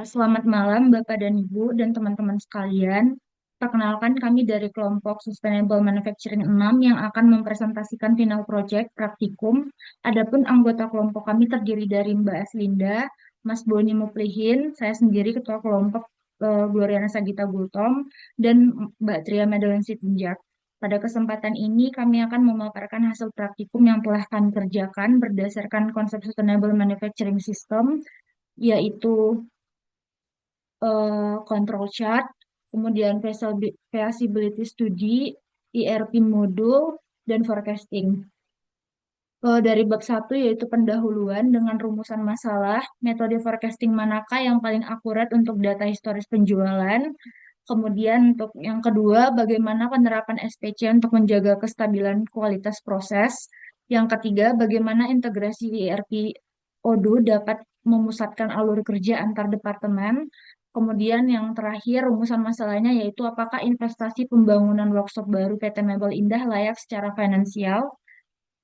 Selamat malam Bapak dan Ibu dan teman-teman sekalian. Perkenalkan kami dari kelompok Sustainable Manufacturing 6 yang akan mempresentasikan final project praktikum. Adapun anggota kelompok kami terdiri dari Mbak Aslinda, Mas Boni Muplihin, saya sendiri ketua kelompok Gloriana Sagita Gultom, dan Mbak Tria Medawan Sitinjak. Pada kesempatan ini kami akan memaparkan hasil praktikum yang telah kami kerjakan berdasarkan konsep Sustainable Manufacturing System, yaitu control chart, kemudian feasibility study, ERP modul, dan forecasting. Dari bab satu yaitu pendahuluan dengan rumusan masalah, metode forecasting manakah yang paling akurat untuk data historis penjualan. Kemudian untuk yang kedua, bagaimana penerapan SPC untuk menjaga kestabilan kualitas proses. Yang ketiga, bagaimana integrasi ERP Odoo dapat memusatkan alur kerja antar departemen. Kemudian yang terakhir, rumusan masalahnya yaitu apakah investasi pembangunan workshop baru PT Mebel Indah layak secara finansial.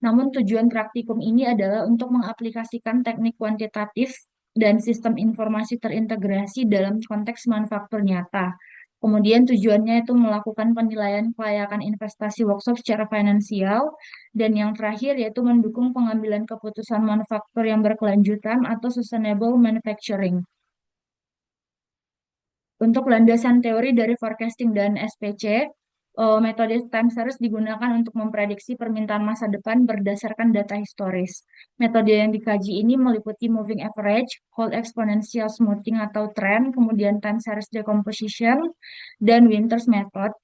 Namun tujuan praktikum ini adalah untuk mengaplikasikan teknik kuantitatif dan sistem informasi terintegrasi dalam konteks manufaktur nyata. Kemudian tujuannya itu melakukan penilaian kelayakan investasi workshop secara finansial. Dan yang terakhir yaitu mendukung pengambilan keputusan manufaktur yang berkelanjutan atau sustainable manufacturing. Untuk landasan teori dari forecasting dan SPC, metode time series digunakan untuk memprediksi permintaan masa depan berdasarkan data historis. Metode yang dikaji ini meliputi moving average, whole exponential smoothing atau trend, kemudian time series decomposition, dan Winters method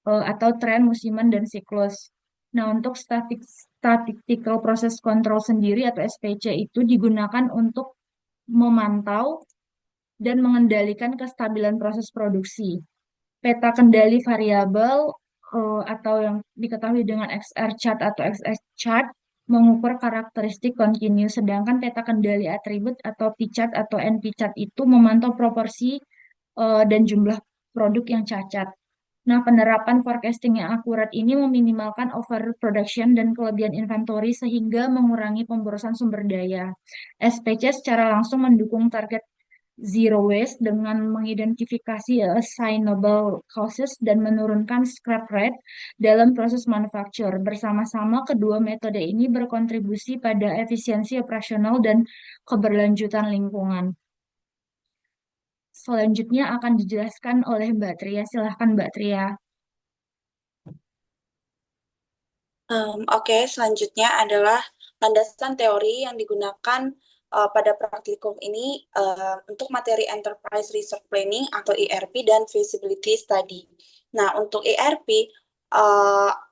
atau tren musiman dan siklus. Nah, untuk statistical process control sendiri atau SPC itu digunakan untuk memantau dan mengendalikan kestabilan proses produksi. Peta kendali variabel atau yang diketahui dengan XR chart atau XX chart mengukur karakteristik kontinu, sedangkan peta kendali atribut atau P chart atau NP chart itu memantau proporsi dan jumlah produk yang cacat. Nah, penerapan forecasting yang akurat ini meminimalkan overproduction dan kelebihan inventory sehingga mengurangi pemborosan sumber daya. SPC secara langsung mendukung target zero waste dengan mengidentifikasi assignable causes dan menurunkan scrap rate dalam proses manufacture. Bersama-sama kedua metode ini berkontribusi pada efisiensi operasional dan keberlanjutan lingkungan. Selanjutnya akan dijelaskan oleh Mbak Tria. Silahkan Mbak Tria. Oke, selanjutnya adalah landasan teori yang digunakan pada praktikum ini untuk materi Enterprise Resource Planning atau ERP dan Feasibility Study. Nah, untuk ERP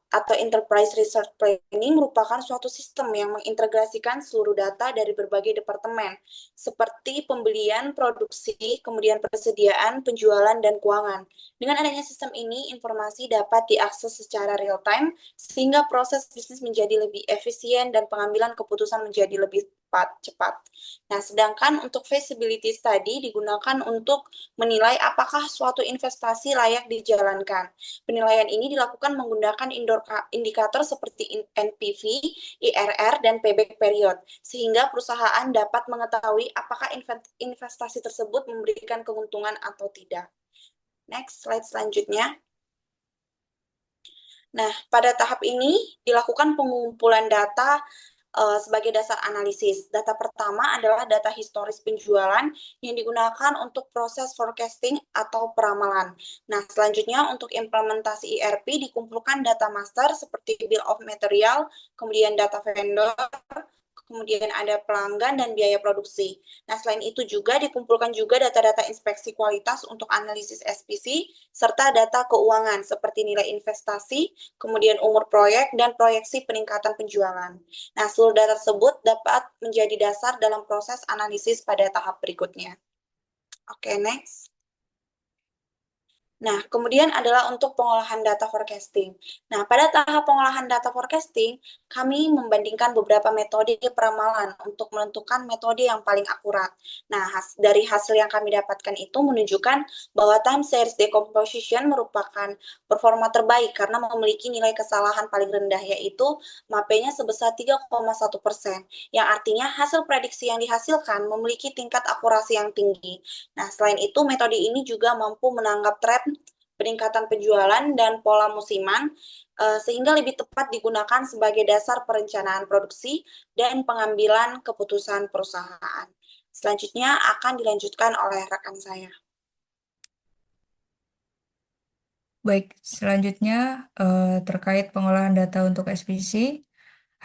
atau Enterprise Resource Planning merupakan suatu sistem yang mengintegrasikan seluruh data dari berbagai departemen, seperti pembelian, produksi, kemudian persediaan, penjualan, dan keuangan. Dengan adanya sistem ini, informasi dapat diakses secara real-time sehingga proses bisnis menjadi lebih efisien dan pengambilan keputusan menjadi lebih cepat. Nah, sedangkan untuk feasibility study digunakan untuk menilai apakah suatu investasi layak dijalankan. Penilaian ini dilakukan menggunakan indikator seperti NPV, IRR, dan payback period, sehingga perusahaan dapat mengetahui apakah investasi tersebut memberikan keuntungan atau tidak. Next, slide selanjutnya. Nah, pada tahap ini dilakukan pengumpulan data sebagai dasar analisis. Data pertama adalah data historis penjualan yang digunakan untuk proses forecasting atau peramalan. Nah, selanjutnya untuk implementasi ERP dikumpulkan data master seperti bill of material, kemudian data vendor, kemudian ada pelanggan dan biaya produksi. Nah, selain itu juga dikumpulkan juga data-data inspeksi kualitas untuk analisis SPC, serta data keuangan seperti nilai investasi, kemudian umur proyek, dan proyeksi peningkatan penjualan. Nah, seluruh data tersebut dapat menjadi dasar dalam proses analisis pada tahap berikutnya. Oke, next. Nah, kemudian adalah untuk pengolahan data forecasting. Nah, pada tahap pengolahan data forecasting, kami membandingkan beberapa metode peramalan untuk menentukan metode yang paling akurat. Nah, dari hasil yang kami dapatkan itu menunjukkan bahwa time series decomposition merupakan performa terbaik karena memiliki nilai kesalahan paling rendah, yaitu MAPE-nya sebesar 3,1%, yang artinya hasil prediksi yang dihasilkan memiliki tingkat akurasi yang tinggi. Nah, selain itu, metode ini juga mampu menanggap tren peningkatan penjualan dan pola musiman, sehingga lebih tepat digunakan sebagai dasar perencanaan produksi dan pengambilan keputusan perusahaan. Selanjutnya akan dilanjutkan oleh rekan saya. Baik, selanjutnya terkait pengolahan data untuk SPC,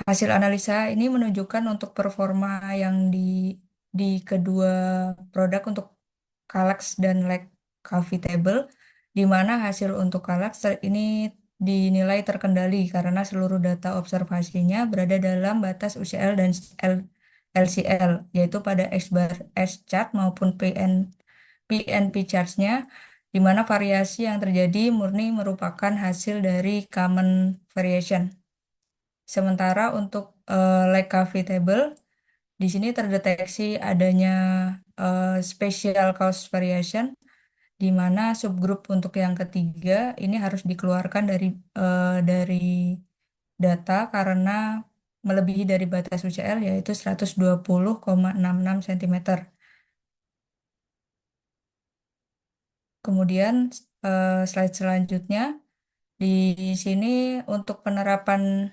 hasil analisa ini menunjukkan untuk performa yang di kedua produk untuk Calyx dan Lake Coffee Table, di mana hasil untuk Calyx ini dinilai terkendali karena seluruh data observasinya berada dalam batas UCL dan LCL, yaitu pada X bar S chart maupun PNP charts-nya, di mana variasi yang terjadi murni merupakan hasil dari common variation. Sementara untuk Lake Coffee Table, di sini terdeteksi adanya special cause variation, di mana subgrup untuk yang ketiga ini harus dikeluarkan dari data karena melebihi dari batas UCL yaitu 120,66 cm. Kemudian slide selanjutnya di sini untuk penerapan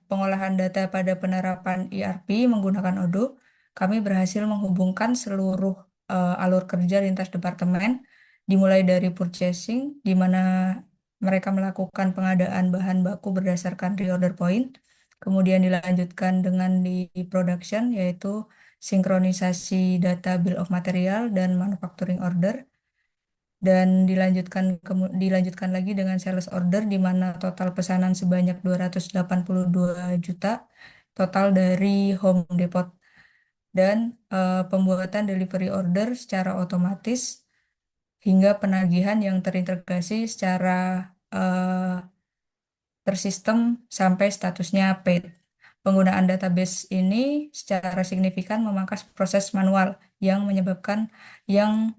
pengolahan data pada penerapan ERP menggunakan Odoo, kami berhasil menghubungkan seluruh alur kerja lintas departemen, dimulai dari purchasing, di mana mereka melakukan pengadaan bahan baku berdasarkan reorder point, kemudian dilanjutkan dengan di production, yaitu sinkronisasi data bill of material dan manufacturing order, dan dilanjutkan lagi dengan sales order di mana total pesanan sebanyak 282 juta total dari Home Depot, dan pembuatan delivery order secara otomatis hingga penagihan yang terintegrasi secara eh, tersistem sampai statusnya paid. Penggunaan database ini secara signifikan memangkas proses manual yang menyebabkan yang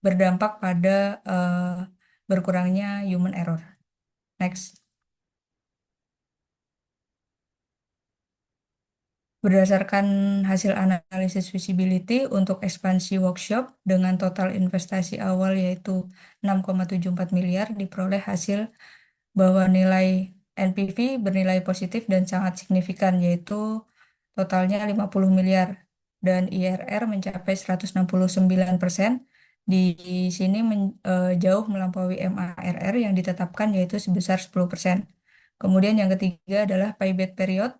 berdampak pada berkurangnya human error. Next. Berdasarkan hasil analisis visibility untuk ekspansi workshop dengan total investasi awal yaitu 6,74 miliar, diperoleh hasil bahwa nilai NPV bernilai positif dan sangat signifikan, yaitu totalnya 50 miliar dan IRR mencapai 169%. Di sini jauh melampaui MARR yang ditetapkan yaitu sebesar 10%. Kemudian yang ketiga adalah payback period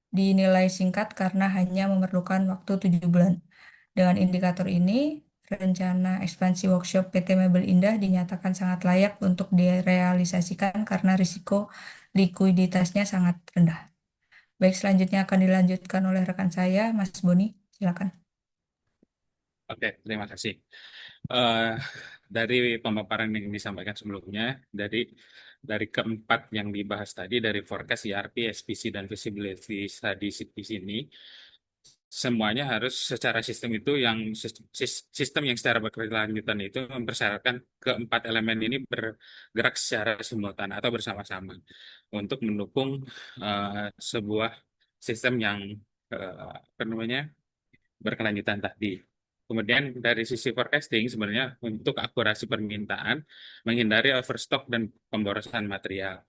dinilai singkat karena hanya memerlukan waktu 7 bulan. Dengan indikator ini, rencana ekspansi workshop PT Mebel Indah dinyatakan sangat layak untuk direalisasikan karena risiko likuiditasnya sangat rendah. Baik, selanjutnya akan dilanjutkan oleh rekan saya, Mas Boni. Silakan. Oke, terima kasih. Eh, dari pemaparan yang disampaikan sebelumnya, dari keempat yang dibahas tadi, dari forecast, ERP, SPC, dan visibility study di sini, semuanya harus secara sistem itu sistem yang secara berkelanjutan itu mempersyaratkan keempat elemen ini bergerak secara simultan atau bersama-sama untuk mendukung sebuah sistem yang apa namanya berkelanjutan tadi. Kemudian dari sisi forecasting sebenarnya untuk akurasi permintaan, menghindari overstock dan pemborosan material.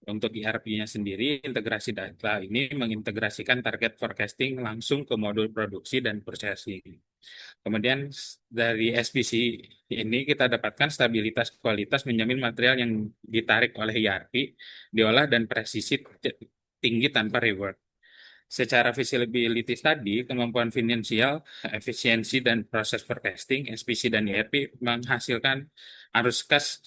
Untuk ERP-nya sendiri, integrasi data ini mengintegrasikan target forecasting langsung ke modul produksi dan purchasing. Kemudian dari SPC ini kita dapatkan stabilitas kualitas menjamin material yang ditarik oleh ERP diolah dan presisi tinggi tanpa rework. Secara visibility study, kemampuan finansial, efisiensi, dan proses forecasting, SPC dan ERP menghasilkan arus kas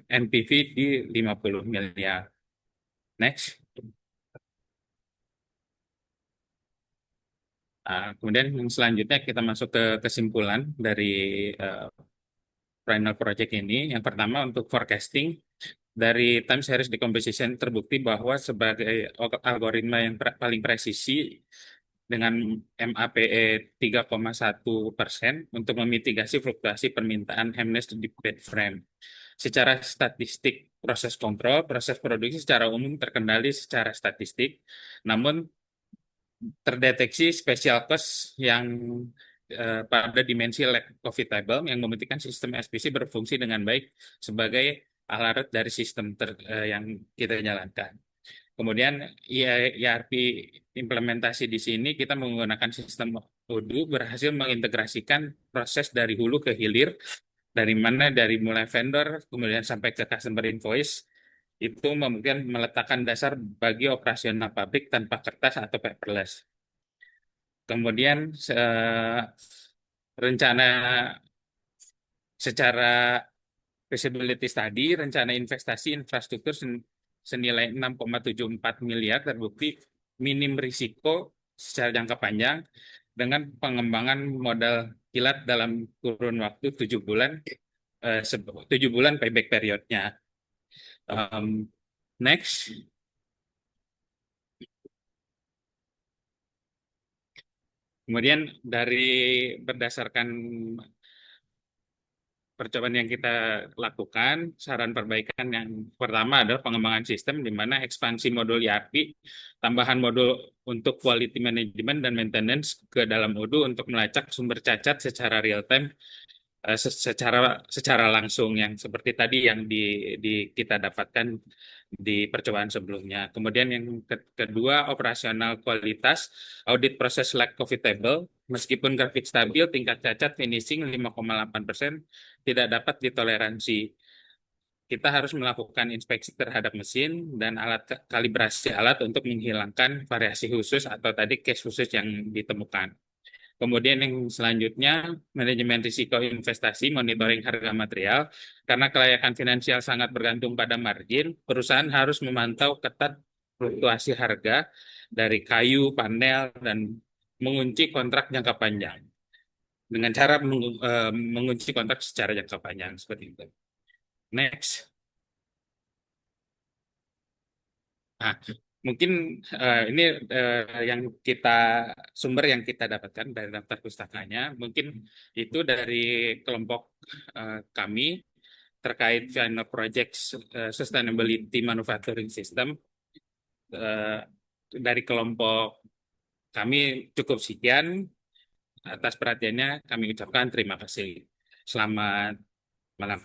NPV di 50 miliar. Next. Kemudian yang selanjutnya kita masuk ke kesimpulan dari final project ini. Yang pertama untuk forecasting dari time series decomposition terbukti bahwa sebagai algoritma yang paling presisi dengan MAPE 3,1% untuk memitigasi fluktuasi permintaan Hemnes di bed frame. Secara statistik, proses kontrol, proses produksi secara umum terkendali secara statistik, namun terdeteksi special cost yang pada dimensi lack profitable yang membuktikan sistem SPC berfungsi dengan baik sebagai alat dari sistem yang kita jalankan. Kemudian ERP implementasi di sini kita menggunakan sistem Odoo berhasil mengintegrasikan proses dari hulu ke hilir, dari mana dari mulai vendor kemudian sampai ke customer invoice itu kemudian meletakkan dasar bagi operasional pabrik tanpa kertas atau paperless. Kemudian rencana secara feasibility study, rencana investasi infrastruktur senilai 6,74 miliar terbukti minim risiko secara jangka panjang dengan pengembangan modal kilat dalam kurun waktu 7 bulan, 7 bulan payback periodnya. Next. Kemudian dari berdasarkan percobaan yang kita lakukan, saran perbaikan yang pertama adalah pengembangan sistem di mana ekspansi modul ERP, tambahan modul untuk quality management dan maintenance ke dalam Odoo untuk melacak sumber cacat secara real time, secara langsung yang seperti tadi yang kita dapatkan di percobaan sebelumnya. Kemudian yang kedua, operasional kualitas, audit proses lack profitable, meskipun grafik stabil, tingkat cacat finishing 5,8% tidak dapat ditoleransi. Kita harus melakukan inspeksi terhadap mesin dan kalibrasi alat untuk menghilangkan variasi khusus atau tadi case khusus yang ditemukan. Kemudian yang selanjutnya, manajemen risiko investasi, monitoring harga material. Karena kelayakan finansial sangat bergantung pada margin, perusahaan harus memantau ketat fluktuasi harga dari kayu, panel, dan mengunci kontrak jangka panjang. Dengan cara mengunci kontrak secara jangka panjang, seperti itu. Next. Nah, mungkin ini yang sumber yang kita dapatkan dari daftar pustakanya, mungkin itu dari kelompok kami terkait final project sustainability manufacturing system. Dari kelompok kami cukup sekian. Atas perhatiannya kami ucapkan terima kasih. Selamat malam.